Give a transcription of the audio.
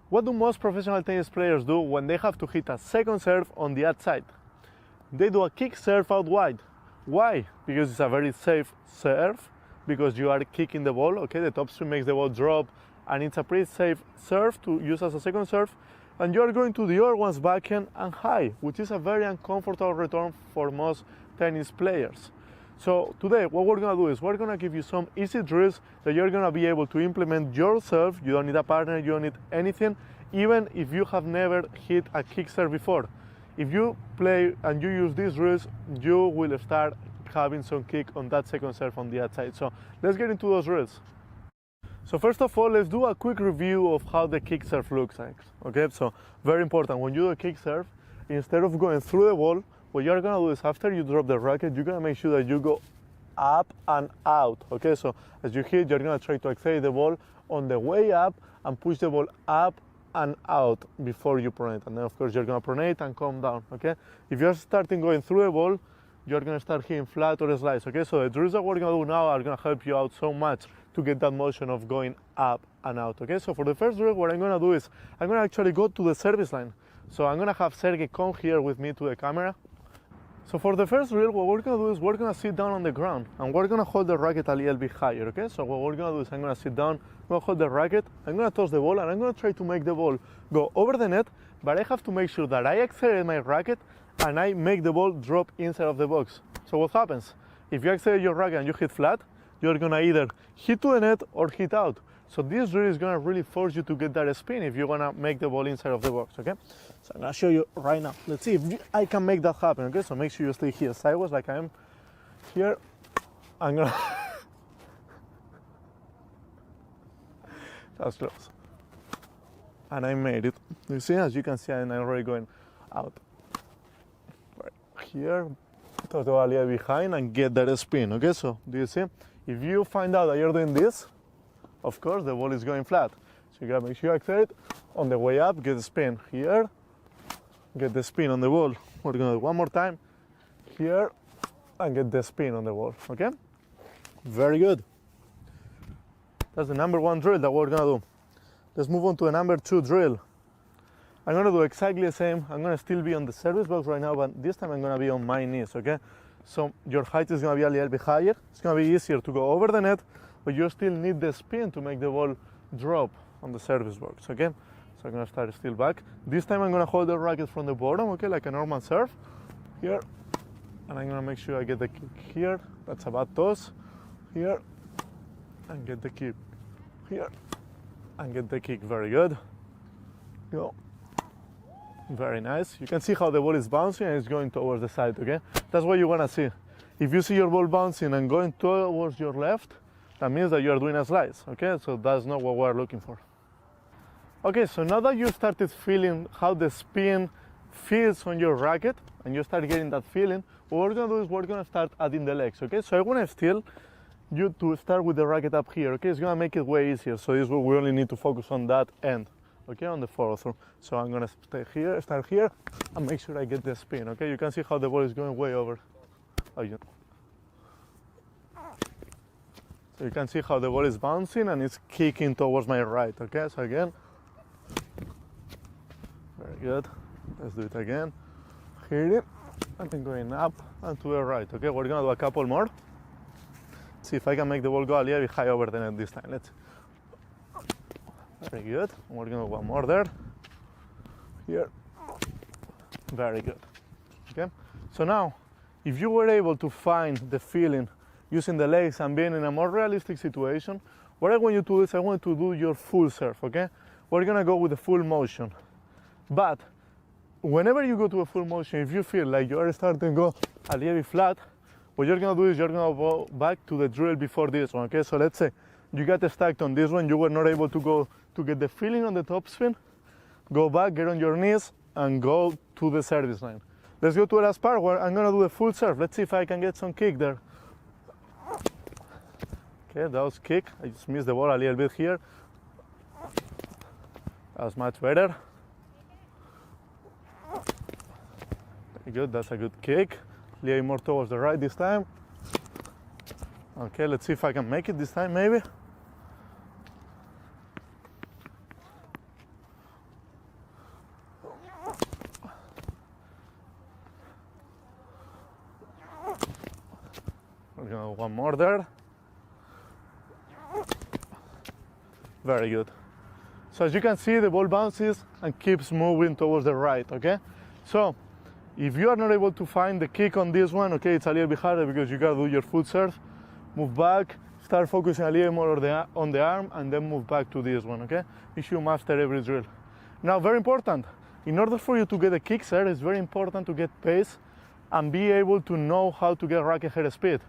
What do most professional tennis players do when they have to hit a second serve on the outside? They do a kick serve out wide. Why? Because it's a very safe serve, because you are kicking the ball, okay? The topspin makes the ball drop, and it's a pretty safe serve to use as a second serve. And you are going to the other one's backhand and high, which is a very uncomfortable return for most tennis players. So today what we're gonna do is we're gonna give you some easy drills that you're gonna be able to implement yourself. You don't need a partner, you don't need anything, even if you have never hit a kick serve before. If you play and you use these drills, you will start having some kick on that second serve on the outside. So let's get into those drills. So first of all, let's do a quick review of how the kick serve looks like. Okay, so very important, when you do a kick serve, instead of going through the ball, what you're gonna do is after you drop the racket, you're gonna make sure that you go up and out. Okay, so as you hit, you're gonna try to accelerate the ball on the way up and push the ball up and out before you pronate. And then of course you're gonna pronate and come down. Okay, if you're starting going through the ball, you're gonna start hitting flat or slice. Okay, so the drills that we're gonna do now are gonna help you out so much to get that motion of going up and out. Okay, so for the first drill, what I'm gonna do is I'm gonna actually go to the service line. So I'm gonna have Sergey come here with me to the camera. So for the first drill, what we're gonna do is we're gonna sit down on the ground and we're gonna hold the racket a little bit higher, okay? So what we're gonna do is I'm gonna sit down, I'm gonna hold the racket, I'm gonna toss the ball, and I'm gonna try to make the ball go over the net, but I have to make sure that I accelerate my racket and I make the ball drop inside of the box. So what happens? If you accelerate your racket and you hit flat, you're gonna either hit to the net or hit out. So this drill is gonna really force you to get that spin if you wanna make the ball inside of the box, okay? So I'm gonna show you right now. Let's see if I can make that happen, okay? So make sure you stay here sideways like I am here. I'm gonna, that's close. And I made it. You see, as you can see, I'm already going out. Right here, totally behind and get that spin, okay? So do you see? If you find out that you're doing this, of course, the ball is going flat. So you gotta make sure you accelerate on the way up, get the spin here, get the spin on the ball. We're gonna do one more time here and get the spin on the ball, okay? Very good. That's the number one drill that we're gonna do. Let's move on to the number two drill. I'm gonna do exactly the same. I'm gonna still be on the service box right now, but this time I'm gonna be on my knees, okay? So your height is gonna be a little bit higher. It's gonna be easier to go over the net, but you still need the spin to make the ball drop on the service box, okay? So I'm gonna start still back. This time I'm gonna hold the racket from the bottom, okay, like a normal serve, here. And I'm gonna make sure I get the kick here. That's about toss, here. And get the kick here. And get the kick, very good. Go. Very nice. You can see how the ball is bouncing and it's going towards the side, okay? That's what you wanna see. If you see your ball bouncing and going towards your left, that means that you're doing a slice, okay? So that's not what we're looking for. Okay, so now that you started feeling how the spin feels on your racket and you start getting that feeling, what we're gonna do is we're gonna start adding the legs, okay? So I wanna still you to start with the racket up here, okay? It's gonna make it way easier. So this is where we only need to focus on that end, okay, on the follow through. So I'm gonna start here, and make sure I get the spin, okay? You can see how the ball is going way over. Oh, yeah. So you can see how the ball is bouncing and it's kicking towards my right, okay? So again, very good. Let's do it again. Hit it, and then going up and to the right, okay? We're gonna do a couple more. See if I can make the ball go a little bit high over the net this time. Let's. Very good. We're gonna do one more there. Here. Very good. Okay. So now, if you were able to find the feeling using the legs and being in a more realistic situation, what I want you to do is I want you to do your full serve. Okay. We're gonna go with the full motion. But whenever you go to a full motion, if you feel like you are starting to go a little bit flat, what you're gonna do is you're gonna go back to the drill before this one, okay? So let's say you got stuck on this one, you were not able to go to get the feeling on the topspin, go back, get on your knees, and go to the service line. Let's go to the last part where I'm gonna do the full serve. Let's see if I can get some kick there. Okay, that was kick. I just missed the ball a little bit here. That was much better. Very good, that's a good kick. A little more towards the right this time. Okay, let's see if I can make it this time, maybe. We're gonna go one more there. Very good. So as you can see, the ball bounces and keeps moving towards the right, okay? So if you are not able to find the kick on this one, okay, it's a little bit harder because you gotta do your foot serve, move back, start focusing a little more on the arm, and then move back to this one, okay? You should master every drill. Now, very important, in order for you to get a kick serve, it's very important to get pace and be able to know how to get racket head speed.